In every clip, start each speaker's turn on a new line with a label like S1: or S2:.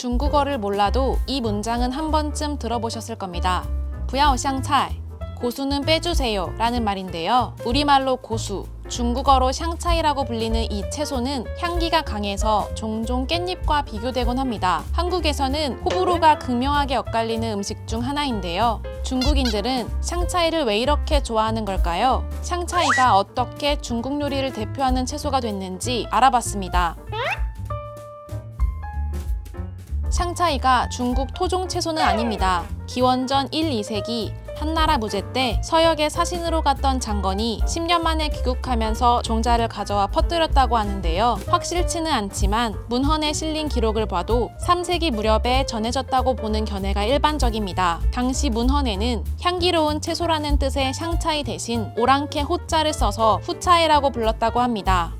S1: 중국어를 몰라도 이 문장은 한 번쯤 들어보셨을 겁니다. 不要香菜, 고수는 빼주세요 라는 말인데요. 우리말로 고수, 중국어로 샹차이라고 불리는 이 채소는 향기가 강해서 종종 깻잎과 비교되곤 합니다. 한국에서는 호불호가 극명하게 엇갈리는 음식 중 하나인데요. 중국인들은 샹차이를 왜 이렇게 좋아하는 걸까요? 샹차이가 어떻게 중국 요리를 대표하는 채소가 됐는지 알아봤습니다. 샹차이가 중국 토종 채소는 아닙니다. 기원전 1, 2세기 한나라 무제 때 서역에 사신으로 갔던 장건이 10년 만에 귀국하면서 종자를 가져와 퍼뜨렸다고 하는데요. 확실치는 않지만 문헌에 실린 기록을 봐도 3세기 무렵에 전해졌다고 보는 견해가 일반적입니다. 당시 문헌에는 향기로운 채소라는 뜻의 샹차이 대신 오랑캐 호자를 써서 후차이라고 불렀다고 합니다.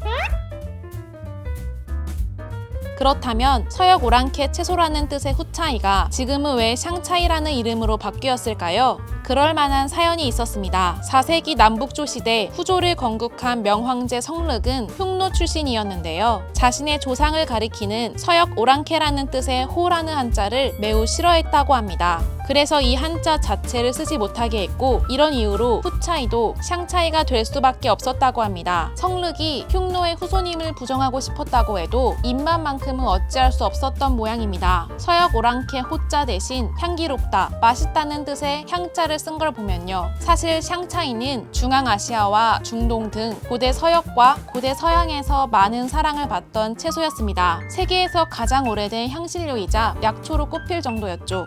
S1: 그렇다면 서역 오랑캐 채소라는 뜻의 후차이가 지금은 왜 샹차이라는 이름으로 바뀌었을까요? 그럴 만한 사연이 있었습니다. 4세기 남북조 시대 후조를 건국한 명황제 성륵은 흉노 출신이었는데요. 자신의 조상을 가리키는 서역 오랑캐라는 뜻의 호라는 한자를 매우 싫어했다고 합니다. 그래서 이 한자 자체를 쓰지 못하게 했고, 이런 이유로 후차이도 샹차이가 될 수밖에 없었다고 합니다. 성륵이 흉노의 후손임을 부정하고 싶었다고 해도 입맛만큼은 어찌할 수 없었던 모양입니다. 서역 오랑캐 호자 대신 향기롭다, 맛있다는 뜻의 향자를 쓴 걸 보면요. 사실 샹차이는 중앙아시아와 중동 등 고대 서역과 고대 서양에서 많은 사랑을 받던 채소였습니다. 세계에서 가장 오래된 향신료이자 약초로 꼽힐 정도였죠.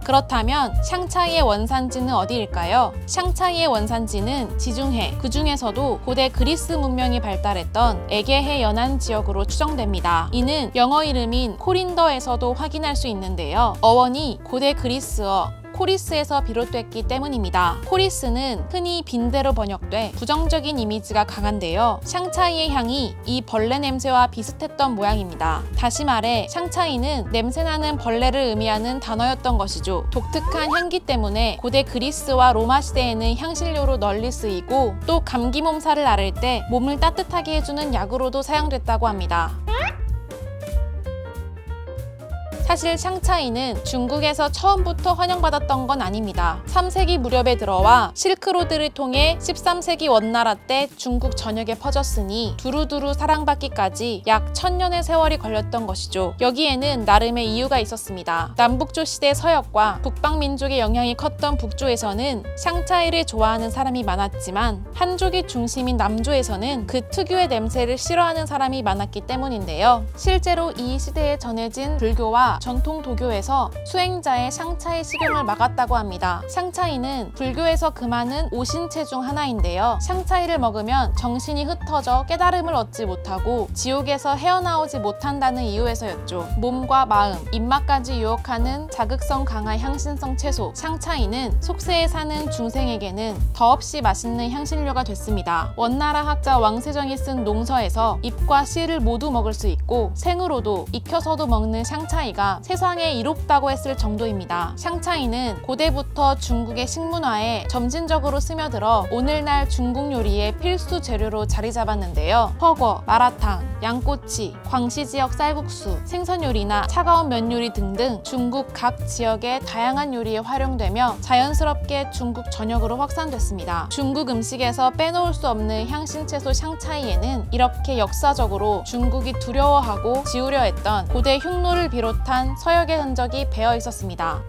S1: 그렇다면 샹차이의 원산지는 어디일까요? 샹차이의 원산지는 지중해, 그 중에서도 고대 그리스 문명이 발달했던 에게해 연안 지역으로 추정됩니다. 이는 영어 이름인 코린더에서도 확인할 수 있는데요. 어원이 고대 그리스어 코리스에서 비롯됐기 때문입니다. 코리스는 흔히 빈대로 번역돼 부정적인 이미지가 강한데요. 샹차이의 향이 이 벌레 냄새와 비슷했던 모양입니다. 다시 말해 샹차이는 냄새나는 벌레를 의미하는 단어였던 것이죠. 독특한 향기 때문에 고대 그리스와 로마 시대에는 향신료로 널리 쓰이고, 또 감기 몸살을 앓을 때 몸을 따뜻하게 해주는 약으로도 사용됐다고 합니다. 사실 샹차이는 중국에서 처음부터 환영받았던 건 아닙니다. 3세기 무렵에 들어와 실크로드를 통해 13세기 원나라 때 중국 전역에 퍼졌으니 두루두루 사랑받기까지 약 1000년의 세월이 걸렸던 것이죠. 여기에는 나름의 이유가 있었습니다. 남북조 시대 서역과 북방민족의 영향이 컸던 북조에서는 샹차이를 좋아하는 사람이 많았지만 한족이 중심인 남조에서는 그 특유의 냄새를 싫어하는 사람이 많았기 때문인데요. 실제로 이 시대에 전해진 불교와 전통 도교에서 수행자의 샹차이 식용을 막았다고 합니다. 샹차이는 불교에서 금하는 5신체 중 하나인데요. 샹차이를 먹으면 정신이 흩어져 깨달음을 얻지 못하고 지옥에서 헤어나오지 못한다는 이유에서였죠. 몸과 마음, 입맛까지 유혹하는 자극성 강한 향신성 채소 샹차이는 속세에 사는 중생에게는 더없이 맛있는 향신료가 됐습니다. 원나라 학자 왕세정이 쓴 농서에서 잎과 씨를 모두 먹을 수 있고 생으로도 익혀서도 먹는 샹차이가 세상에 이롭다고 했을 정도입니다. 샹차이는 고대부터 중국의 식문화에 점진적으로 스며들어 오늘날 중국 요리의 필수 재료로 자리 잡았는데요. 허거, 마라탕, 양꼬치, 광시 지역 쌀국수, 생선 요리나 차가운 면 요리 등등 중국 각 지역의 다양한 요리에 활용되며 자연스럽게 중국 전역으로 확산됐습니다. 중국 음식에서 빼놓을 수 없는 향신채소 샹차이에는 이렇게 역사적으로 중국이 두려워하고 지우려 했던 고대 흉노를 비롯한 서역의 흔적이 배어 있었습니다.